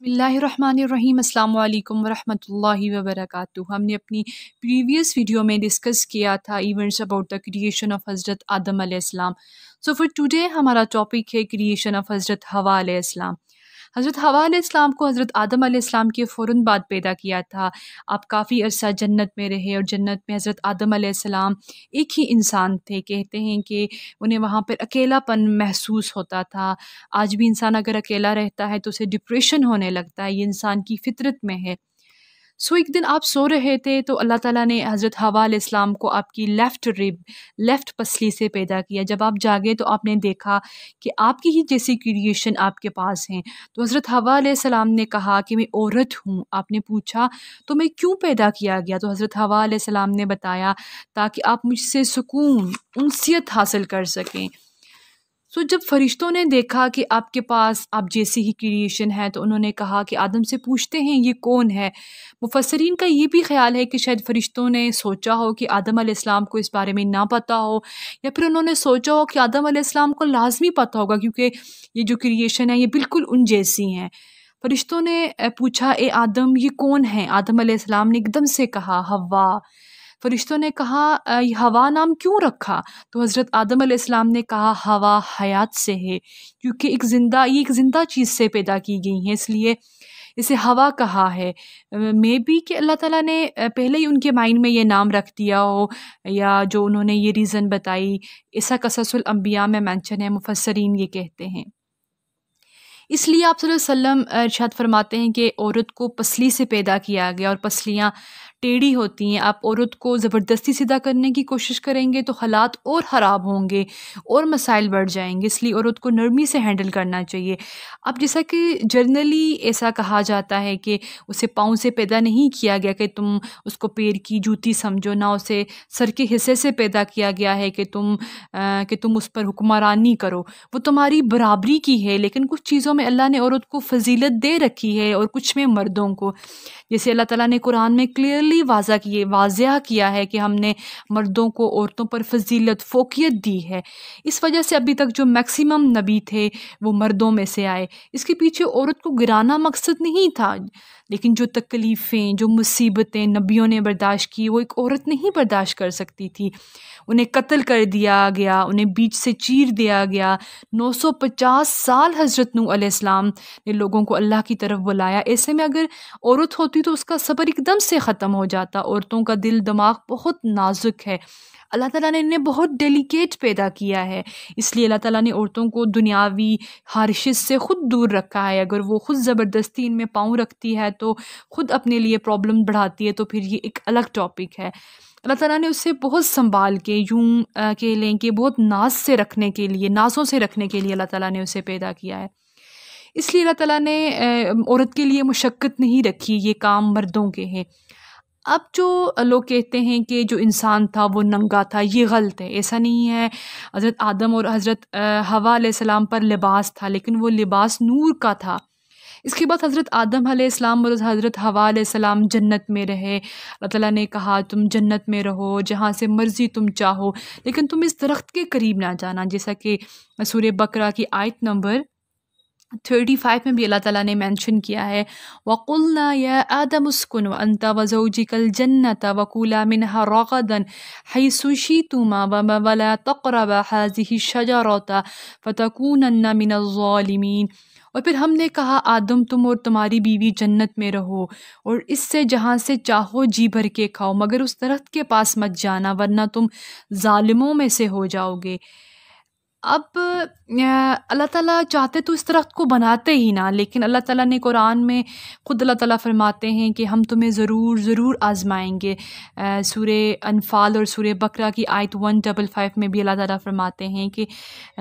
بسم اللہ الرحمن الرحیم۔ السلام علیکم ورحمۃ اللہ وبرکاتہ۔ ہم نے اپنی پریویس ویڈیو میں ڈسکس کیا تھا events about the creation of حضرت آدم علیہ السلام۔ سو فار ٹوڈے ہمارا ٹاپک ہے کریشن آف حضرت حوا علیہ السلام۔ حضرت حوا علیہ السلام کو حضرت آدم علیہ السلام کے فوراً بعد پیدا کیا تھا۔ آپ کافی عرصہ جنت میں رہے اور جنت میں حضرت آدم علیہ السلام ایک ہی انسان تھے۔ کہتے ہیں کہ انہیں وہاں پر اکیلا پن محسوس ہوتا تھا۔ آج بھی انسان اگر اکیلا رہتا ہے تو اسے ڈپریشن ہونے لگتا ہے، یہ انسان کی فطرت میں ہے۔ ایک دن آپ سو رہے تھے تو اللہ تعالیٰ نے حضرت حوا علیہ السلام کو آپ کی لیفٹ پسلی سے پیدا کیا۔ جب آپ جاگے تو آپ نے دیکھا کہ آپ کی ہی جیسی کریشن آپ کے پاس ہیں۔ تو حضرت حوا علیہ السلام نے کہا کہ میں عورت ہوں۔ آپ نے پوچھا تو میں کیوں پیدا کیا گیا؟ تو حضرت حوا علیہ السلام نے بتایا تاکہ آپ مجھ سے سکون، انسیت حاصل کر سکیں۔ جب فرشتوں نے دیکھا کہ آپ کے پاس آپ جیسی ہی کریشن ہے تو انہوں نے کہا کہ آدم سے پوچھتے ہیں یہ کون ہے۔ مفسرین کا یہ بھی خیال ہے کہ شاید فرشتوں نے سوچا ہو کہ آدم علیہ السلام کو اس بارے میں نہ پتہ ہو، یا پھر انہوں نے سوچا ہو کہ آدم علیہ السلام کو لازمی پتہ ہوگا کیونکہ یہ جو کریشن ہے یہ بالکل ان جیسی ہیں۔ فرشتوں نے پوچھا اے آدم یہ کون ہے؟ آدم علیہ السلام نے ایک دم سے کہا حوا۔ فرشتوں نے کہا حوا نام کیوں رکھا؟ تو حضرت آدم علیہ السلام نے کہا حوا حیات سے ہے، کیونکہ یہ ایک زندہ چیز سے پیدا کی گئی ہیں، اس لیے اسے حوا کہا ہے۔ میں بھی کہ اللہ تعالیٰ نے پہلے ہی ان کے مائنڈ میں یہ نام رکھ دیا ہو، یا جو انہوں نے یہ ریزن بتائی، ایسا قصص الانبیاء میں مینشن ہے، مفسرین یہ کہتے ہیں۔ اس لیے آپ صلی اللہ علیہ وسلم ارشاد فرماتے ہیں کہ عورت کو پسلی سے پیدا کیا گیا، اور پسلیاں ٹیڑھی ہوتی ہیں۔ آپ عورت کو زبردستی سیدھا کرنے کی کوشش کریں گے تو حالات اور خراب ہوں گے اور مسائل بڑھ جائیں گے، اس لیے عورت کو نرمی سے ہینڈل کرنا چاہیے۔ اب جیسا کہ جرنلی ایسا کہا جاتا ہے کہ اسے پاؤں سے پیدا نہیں کیا گیا کہ تم اس کو پیر کی جوتی سمجھو، نہ اسے سر کے حصے سے پیدا کیا گیا ہے کہ تم اس پر حکمرانی کرو، وہ تمہاری برابری کی ہے۔ لیکن کچھ چیزوں میں اللہ نے عورت کو فضیلت دے رکھی ہے اور کچھ میں مردوں کو، جیسے اللہ تعالیٰ نے قرآن میں کلیئرلی واضح کیا ہے کہ ہم نے مردوں کو عورتوں پر فضیلت فوقیت دی ہے۔ اس وجہ سے ابھی تک جو میکسیمم نبی تھے وہ مردوں میں سے آئے۔ اس کے پیچھے عورت کو گرانا مقصد نہیں تھا، لیکن جو تکلیفیں، جو مصیبتیں نبیوں نے برداشت کی وہ ایک عورت نہیں برداشت کر سکتی تھی۔ انہیں قتل کر دیا گیا، انہیں بیچ سے چیر دیا گیا۔ 950 سال حضرت نوح علیہ السلام نے لوگوں کو اللہ کی طرف بلایا۔ ایسے میں اگر عورت ہوتی تو اس کا صبر ایک دم سے ختم ہو جاتا۔ عورتوں کا دل دماغ بہت نازک ہے، اللہ تعالیٰ نے انہیں بہت ڈیلیکیٹ پیدا کیا ہے، اس لیے اللہ تعالیٰ نے عورتوں کو دنیاوی ہارشز سے خود دور رکھا ہے۔ اگر وہ خود زبردستی ان میں پاؤں رکھتی ہے تو خود اپنے لیے پرابلم بڑھاتی ہے، تو پھر یہ ایک الگ ٹاپک ہے۔ اللہ تعالیٰ نے اسے بہت سنبھال کے، یوں کہ لیں کہ بہت نازوں سے رکھنے کے لیے اللہ تعالیٰ نے اسے پیدا کیا ہے۔ اس لیے اللہ تعالیٰ نے عورت کے لیے مشقت نہیں رکھی، یہ کام مردوں کے ہیں۔ اب جو لوگ کہتے ہیں کہ جو انسان تھا وہ ننگا تھا، یہ غلط ہے، ایسا نہیں ہے۔ حضرت آدم اور حضرت حوا علیہ السلام پر لباس تھا، لیکن وہ لباس نور کا تھا۔ اس کے بعد حضرت آدم علیہ السلام اور حضرت حوا علیہ السلام جنت میں رہے۔ اللہ تعالیٰ نے کہا تم جنت میں رہو، جہاں سے مرضی تم چاہو، لیکن تم اس درخت کے قریب نہ جانا، جیسا کہ سورہ بقرہ کی آیت نمبر 35 میں بھی اللہ تعالیٰ نے مینشن کیا ہے وَقُلْنَا يَا آدَمُ اسْكُنْ وَأَنْتَ وَزَوْجُكَ الْجَنَّةَ وَكُلَا مِنْهَا رَغَدًا حَيْثُ شِئْتُمَا وَلَا تَقْرَبَا هَٰذِهِ الشَّجَرَةَ فَتَكُونَنَّ مِنَ الظَّالِمِينَ۔ اور پھر ہم نے کہا آدم تم اور تمہاری بیوی جنت میں رہو اور اس سے جہاں سے چاہو جی بھر کے کھاؤ، مگر اس درخت کے پاس مت جانا ورنہ تم ظالموں میں سے ہو جاؤ گے۔ اب اللہ تعالیٰ چاہتے تو اس درخت کو بناتے ہی نہ، لیکن اللہ تعالیٰ نے قرآن میں خود اللہ تعالیٰ فرماتے ہیں کہ ہم تمہیں ضرور آزمائیں گے۔ سورہ انفال اور سورہ بقرہ کی آیت 155 میں بھی اللہ تعالیٰ فرماتے ہیں کہ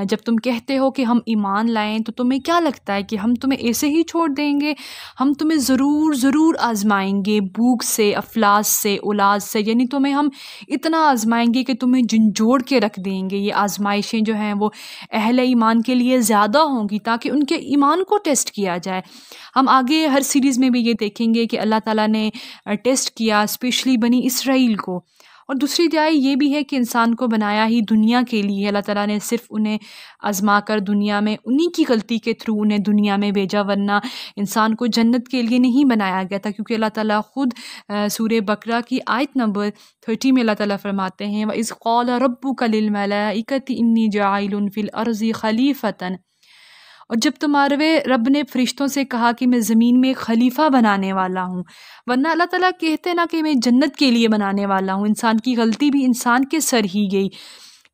جب تم کہتے ہو کہ ہم ایمان لائیں تو تمہیں کیا لگتا ہے کہ ہم تمہیں ایسے ہی چھوڑ دیں گے؟ ہم تمہیں ضرور آزمائیں گے، بھوک سے، افلاس سے، اولاد سے، یعنی تمہیں ہم اتنا آزمائیں گے کہ تمہیں جھنجھوڑ کے رکھ دیں گے۔ یہ آزمائشیں جو ہیں وہ اہل ایمان کے لیے زیادہ ہوں گی تاکہ ان کے ایمان کو ٹیسٹ کیا جائے۔ ہم آگے ہر سیریز میں بھی یہ دیکھیں گے کہ اللہ تعالیٰ نے ٹیسٹ کیا اسپیشلی بنی اسرائیل کو، اور دوسری رائے یہ بھی ہے کہ انسان کو بنایا ہی دنیا کے لیے، اللہ تعالیٰ نے صرف انہیں آزما کر دنیا میں انہی کی غلطی کے تھرو انہیں دنیا میں بھیجا، ورنہ انسان کو جنت کے لیے نہیں بنایا گیا تھا، کیونکہ اللہ تعالیٰ خود سورہ بقرہ کی آیت نمبر 30 میں اللہ تعالیٰ فرماتے ہیں وَإِذْ قَالَ رَبُّكَ لِلْمَلَائِكَةِ إِنِّي جَاعِلٌ فِي الْأَرْضِ خَلِيفَةً، اور جب تمہارے رب نے فرشتوں سے کہا کہ میں زمین میں ایک خلیفہ بنانے والا ہوں، ورنہ اللہ تعالیٰ کہتے نا کہ میں جنت کے لیے بنانے والا ہوں، انسان کی غلطی بھی انسان کے سر ہی گئی۔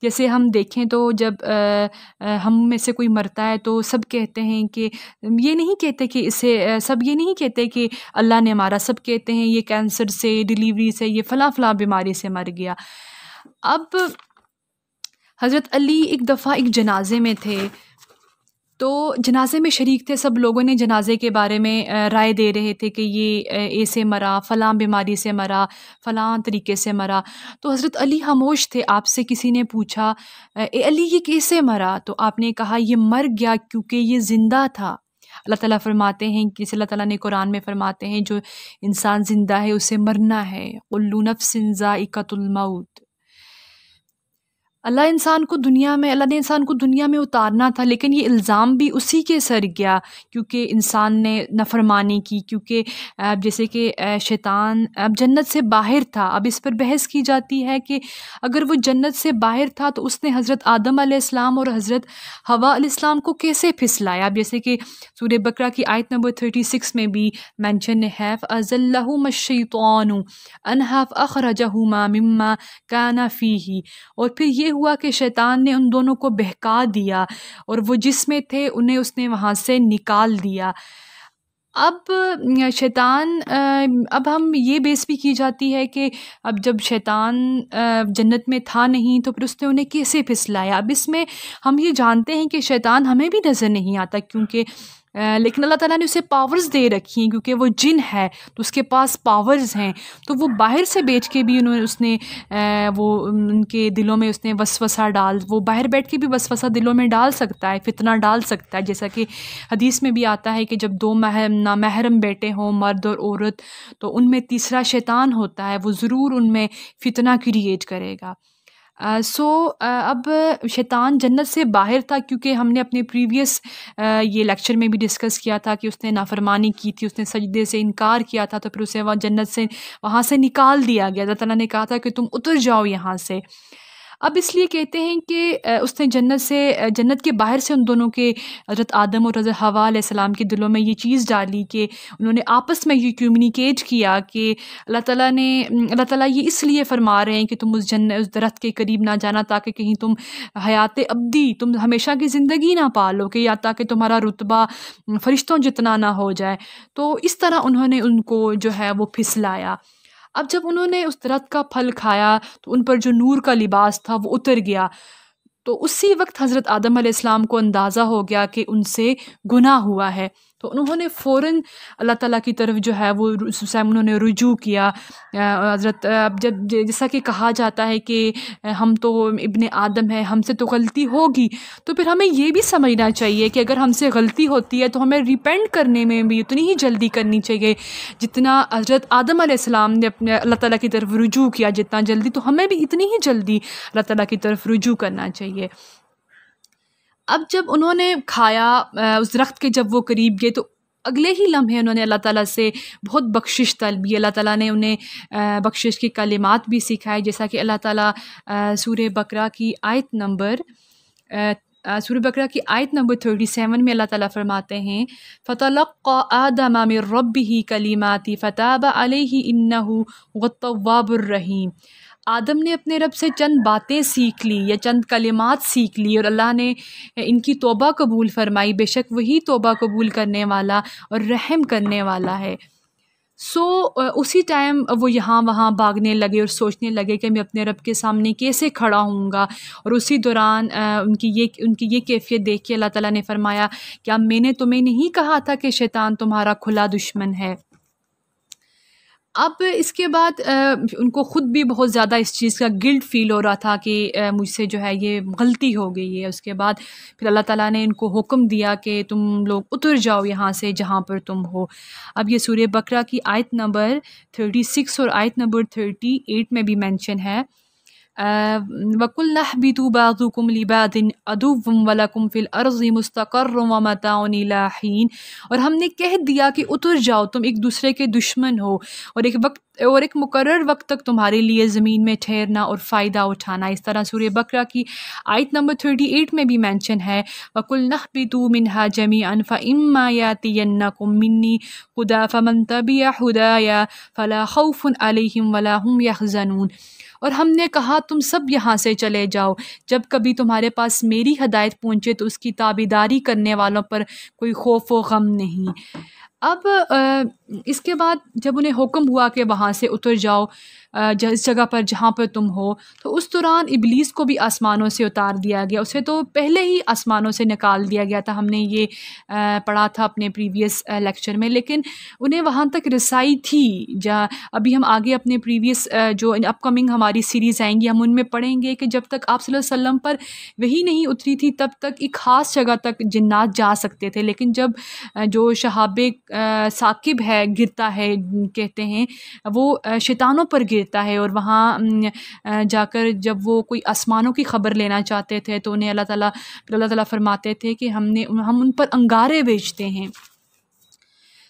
جیسے ہم دیکھیں تو جب ہم میں سے کوئی مرتا ہے تو سب کہتے ہیں کہ یہ نہیں کہتے کہ سب یہ نہیں کہتے کہ اللہ نے مارا، سب کہتے ہیں یہ کینسر سے، ڈیلیوری سے، یہ فلاں فلاں بیماری سے مر گیا۔ اب حضرت علی ایک دفعہ ایک جنازے میں تھے، تو جنازے میں شریک تھے، سب لوگوں نے جنازے کے بارے میں رائے دے رہے تھے کہ یہ ایسے مرا، فلاں بیماری سے مرا، فلاں طریقے سے مرا، تو حضرت علی خاموش تھے۔ آپ سے کسی نے پوچھا اے علی یہ کیسے مرا؟ تو آپ نے کہا یہ مر گیا کیونکہ یہ زندہ تھا۔ اللہ تعالیٰ فرماتے ہیں کہ اللہ تعالیٰ نے قرآن میں فرماتے ہیں جو انسان زندہ ہے اسے مرنا ہے، کل نفس ذائقۃ الموت۔ اللہ نے انسان کو دنیا میں اتارنا تھا، لیکن یہ الزام بھی اسی کے سر گیا کیونکہ انسان نے نافرمانی کی، کیونکہ جیسے کہ شیطان اب جنت سے باہر تھا۔ اب اس پر بحث کی جاتی ہے کہ اگر وہ جنت سے باہر تھا تو اس نے حضرت آدم علیہ السلام اور حضرت حوا علیہ السلام کو کیسے پھسلایا؟ اب جیسے کہ سورہ بقرہ کی آیت نمبر 36 میں بھی مینشن ہے فَأَزَلَّهُمَا الشَّيْطَانُ عَنْهَا فَأَخْرَجَهُمَا مِمَّا كَانَ فِيهِ، اور پھر یہ ہوا کہ شیطان نے ان دونوں کو بہکا دیا اور وہ جس میں تھے انہیں اس نے وہاں سے نکال دیا۔ اب اب ہم یہ بحث بھی کی جاتی ہے کہ اب جب شیطان جنت میں تھا نہیں تو پھر اس نے انہیں کیسے پھسلایا؟ اب اس میں ہم یہ جانتے ہیں کہ شیطان ہمیں بھی نظر نہیں آتا، کیونکہ لیکن اللہ تعالیٰ نے اسے پاورز دے رکھی ہیں، کیونکہ وہ جن ہے تو اس کے پاس پاورز ہیں، تو وہ باہر سے بیٹھ کے بھی اس نے وہ ان کے دلوں میں اس نے وسوسہ وہ باہر بیٹھ کے بھی وسوسہ دلوں میں ڈال سکتا ہے، فتنہ ڈال سکتا ہے، جیسا کہ حدیث میں بھی آتا ہے کہ جب دو نامحرم بیٹے ہوں مرد اور عورت تو ان میں تیسرا شیطان ہوتا ہے، وہ ضرور ان میں فتنہ کریٹ کرے گا۔ اب شیطان جنت سے باہر تھا، کیونکہ ہم نے اپنے پریویس یہ لیکچر میں بھی ڈسکس کیا تھا کہ اس نے نافرمانی کی تھی، اس نے سجدے سے انکار کیا تھا، تو پھر اسے وہاں سے نکال دیا گیا۔ اللہ تعالیٰ نے کہا تھا کہ تم اتر جاؤ یہاں سے۔ اب اس لیے کہتے ہیں کہ اس نے جنت کے باہر سے ان دونوں کے حضرت آدم اور حضرت حوا علیہ السلام کے دلوں میں یہ چیز ڈالی کہ انہوں نے آپس میں یہ کمیونیکیٹ کیا کہ اللہ تعالیٰ یہ اس لیے فرما رہے ہیں کہ تم اس درخت کے قریب نہ جانا تاکہ کہیں تم حیات ابدی، تم ہمیشہ کی زندگی نہ پالو، کہ یا تاکہ تمہارا رتبہ فرشتوں جتنا نہ ہو جائے۔ تو اس طرح انہوں نے ان کو جو ہے وہ پھسلایا۔ اب جب انہوں نے اس درخت کا پھل کھایا تو ان پر جو نور کا لباس تھا وہ اتر گیا، تو اسی وقت حضرت آدم علیہ السلام کو اندازہ ہو گیا کہ ان سے گناہ ہوا ہے، تو انہوں نے فوراً اللہ تعالیٰ کی طرف جو ہے وہ انہوں نے رجوع کیا۔ حضرت جب جیسا کہ کہا جاتا ہے کہ ہم تو ابن آدم ہیں، ہم سے تو غلطی ہوگی، تو پھر ہمیں یہ بھی سمجھنا چاہیے کہ اگر ہم سے غلطی ہوتی ہے تو ہمیں ریپینٹ کرنے میں بھی اتنی ہی جلدی کرنی چاہیے جتنا حضرت آدم علیہ السلام نے اپنے اللہ تعالیٰ کی طرف رجوع کیا جتنا جلدی، تو ہمیں بھی اتنی ہی جلدی اللہ تعالیٰ کی طرف رجوع کرنا چاہیے۔ اب جب انہوں نے کھایا اس درخت کے جب وہ قریب گئے تو اگلے ہی لمحے انہوں نے اللہ تعالیٰ سے بہت بخشش طلبی، اللہ تعالیٰ نے انہیں بخشش کے کلمات بھی سکھائے، جیسا کہ اللہ تعالیٰ سورہ بقرہ کی آیت نمبر 37 میں اللہ تعالیٰ فرماتے ہیں فَتَلَقَّى آدَمَ مِن رَبِّهِ كَلِمَاتٍ فَتَابَ عَلَيْهِ إِنَّهُ هُوَ التَّوَّابُ الرَّحِيمُ۔ آدم نے اپنے رب سے چند باتیں سیکھ لی یا چند کلمات سیکھ لی اور اللہ نے ان کی توبہ قبول فرمائی، بے شک وہی توبہ قبول کرنے والا اور رحم کرنے والا ہے۔ اسی ٹائم وہ یہاں وہاں بھاگنے لگے اور سوچنے لگے کہ میں اپنے رب کے سامنے کیسے کھڑا ہوں گا، اور اسی دوران ان کی یہ کیفیت دیکھ کے اللہ تعالیٰ نے فرمایا کیا میں نے تمہیں نہیں کہا تھا کہ شیطان تمہارا کھلا دشمن ہے؟ اب اس کے بعد ان کو خود بھی بہت زیادہ اس چیز کا گلٹ فیل ہو رہا تھا کہ مجھ سے جو ہے یہ غلطی ہو گئی ہے. اس کے بعد پھر اللہ تعالیٰ نے ان کو حکم دیا کہ تم لوگ اتر جاؤ یہاں سے جہاں پر تم ہو. اب یہ سورہ بقرہ کی آیت نمبر 36 اور آیت نمبر 38 میں بھی مینشن ہے. وَقُلْنَا اهْبِطُوا بَعْضُكُمْ لِبَعْضٍ عَدُوٌّ وَلَكُمْ فِي الْأَرْضِ مُسْتَقَرٌّ وَمَتَاعٌ إِلَىٰ حِينٍ. اور ہم نے کہہ دیا کہ اتر جاؤ، تم ایک دوسرے کے دشمن ہو، اور ایک مقرر وقت تک تمہارے لیے زمین میں ٹھہرنا اور فائدہ اٹھانا. اس طرح سورہ بقرہ کی آیت نمبر 38 میں بھی مینشن ہے وَقُلْنَا اهْبِطُوا مِنْهَا جَمِيعًا فَإِمَّا يَأْتِيَنَّكُم مِّنِّي هُدًى فَمَن تَبِعَ هُدَايَ فَلَا خَوْفٌ عَلَيْهِمْ وَلَا هُمْ يَحْزَنُونَ. اور ہم نے کہا تم سب یہاں سے چلے جاؤ، جب کبھی تمہارے پاس میری ہدایت پہنچے تو اس کی تابعداری کرنے والوں پر کوئی خوف و غم نہیں. اب اس کے بعد جب انہیں حکم ہوا کہ وہاں سے اتر جاؤ جس جگہ پر جہاں پر تم ہو، تو اس دوران ابلیس کو بھی آسمانوں سے اتار دیا گیا. اسے تو پہلے ہی آسمانوں سے نکال دیا گیا تھا، ہم نے یہ پڑھا تھا اپنے پریویس لیکچر میں، لیکن انہیں وہاں تک رسائی تھی. ابھی ہم آگے اپنے پریویس جو اپ کمنگ ہماری سیریز آئیں گی ہم ان میں پڑھیں گے کہ جب تک آپ صلی اللہ علیہ وسلم پر وحی نہیں اتری تھی تب تک ایک خاص جگہ تک جنات جا سکتے تھے، لیکن جب جو شہاب ثاقب ہے گرتا ہے کہتے ہیں وہ شیطانوں پر گرتا ہے، اور وہاں جا کر جب وہ کوئی آسمانوں کی خبر لینا چاہتے تھے تو انہیں اللہ تعالیٰ فرماتے تھے کہ ہم ان پر انگارے بھیجتے ہیں.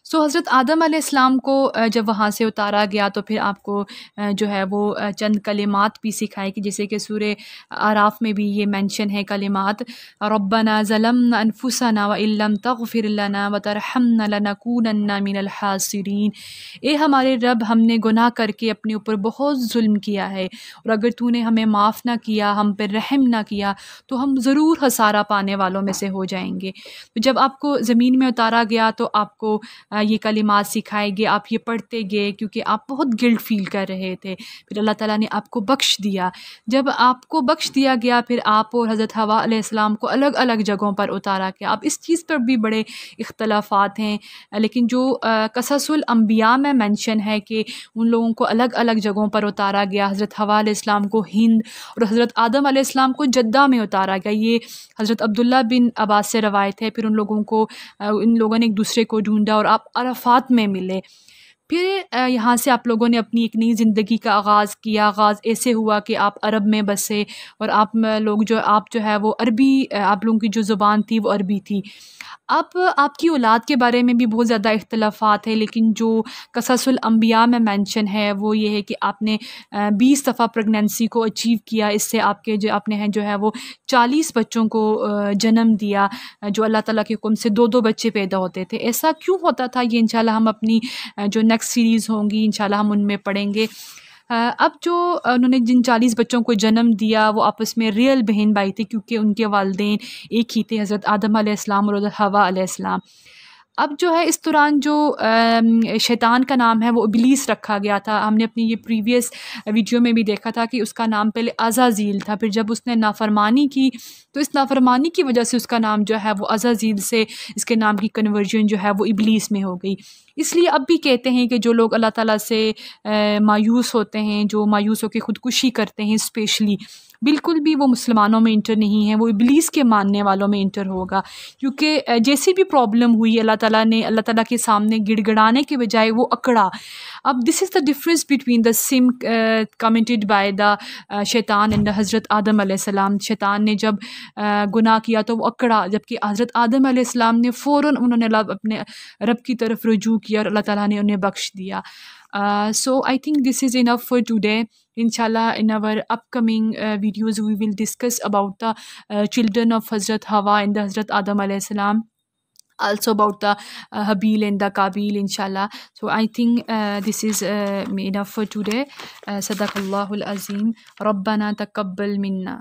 سو حضرت آدم علیہ السلام کو جب وہاں سے اتارا گیا تو پھر آپ کو جو ہے وہ چند کلمات بھی سکھائے کہ جیسے کہ سورہ اعراف میں بھی یہ مینشن ہے کلمات ربنا ظلمنا انفسنا وان لم تغفر لنا وترحمنا لنکونن من الخاسرین. اے ہمارے رب، ہم نے گناہ کر کے اپنے اوپر بہت ظلم کیا ہے، اور اگر تو نے ہمیں معاف نہ کیا، ہم پر رحم نہ کیا تو ہم ضرور خسارہ پانے والوں میں سے ہو جائیں گے. تو جب آپ کو زمین میں اتارا گیا تو آپ کو یہ کلمات سکھائے گئے، آپ یہ پڑھتے گئے کیونکہ آپ بہت گلٹ فیل کر رہے تھے. پھر اللہ تعالیٰ نے آپ کو بخش دیا. جب آپ کو بخش دیا گیا پھر آپ اور حضرت حوا علیہ السلام کو الگ الگ جگہوں پر اتارا گیا. اب اس چیز پر بھی بڑے اختلافات ہیں، لیکن جو قصص الانبیاء میں مینشن ہے کہ ان لوگوں کو الگ الگ جگہوں پر اتارا گیا. حضرت حوا علیہ السلام کو ہند اور حضرت آدم علیہ السلام کو جدہ میں اتارا گیا. یہ حضرت عبداللہ بن عباس سے روایت ہے. پھر ان لوگوں نے ایک دوسرے کو ڈھونڈا اور آپ عرفات میں ملے. پھر یہاں سے آپ لوگوں نے اپنی ایک نئی زندگی کا آغاز کیا. آغاز ایسے ہوا کہ آپ عرب میں بسے، اور آپ جو ہے وہ عربی، آپ لوگوں کی جو زبان تھی وہ عربی تھی. اب آپ کی اولاد کے بارے میں بھی بہت زیادہ اختلافات ہیں، لیکن جو قصص الانبیاء میں مینشن ہے وہ یہ ہے کہ آپ نے 20 دفعہ پریگنینسی کو اچیو کیا. اس سے آپ نے جو ہے وہ 40 بچوں کو جنم دیا، جو اللہ تعالیٰ کے حکم سے 2 بچے پیدا ہوتے تھے. ایسا کیوں ہوتا تھا یہ انشاءاللہ ہم اپنی جو نیکسٹ سیریز ہوں گی انشاءاللہ ہم ان میں پڑھیں گے. اب جو انہوں نے جن 40 بچوں کو جنم دیا وہ آپس میں ریئل بہن بھائی تھے، کیونکہ ان کے والدین ایک ہی تھے، حضرت آدم علیہ السلام اور حضرت حوا علیہ السلام. اب جو ہے اس دوران جو شیطان کا نام ہے وہ ابلیس رکھا گیا تھا. ہم نے اپنی یہ پریویس ویڈیو میں بھی دیکھا تھا کہ اس کا نام پہلے عزازیل تھا، پھر جب اس نے نافرمانی کی تو اس نافرمانی کی وجہ سے اس کا نام جو ہے وہ عزازیل سے اس کے نام کی کنورژن جو ہے وہ ابلیس میں ہو گئی. اس لیے اب بھی کہتے ہیں کہ جو لوگ اللہ تعالیٰ سے مایوس ہوتے ہیں، جو مایوس ہو کے خودکشی کرتے ہیں اسپیشلی، بالکل بھی وہ مسلمانوں میں انٹر نہیں ہے، وہ ابلیس کے ماننے والوں میں انٹر ہوگا. کیونکہ جیسی بھی پرابلم ہوئی اللہ تعالیٰ کے سامنے گڑ گڑانے کے بجائے وہ اکڑا. اب this is the difference between the sin committed by the شیطان اینڈ حضرت آدم علیہ السلام. شیطان نے جب گناہ کیا تو وہ اکڑا، جبکہ حضرت آدم علیہ السلام نے فوراً انہوں نے اپنے رب کی طرف رجوع کیا اور اللہ تعالیٰ نے انہیں بخش دیا. So I think this is enough for today. Inshallah, in our upcoming videos, we will discuss about the children of Hazrat Hawa and the Hazrat Adam alayhi salam. Also about the Habil and the Qabil, inshallah. So I think this is enough for today. Sadaqallahul Azim. Rabbana taqabbal minna.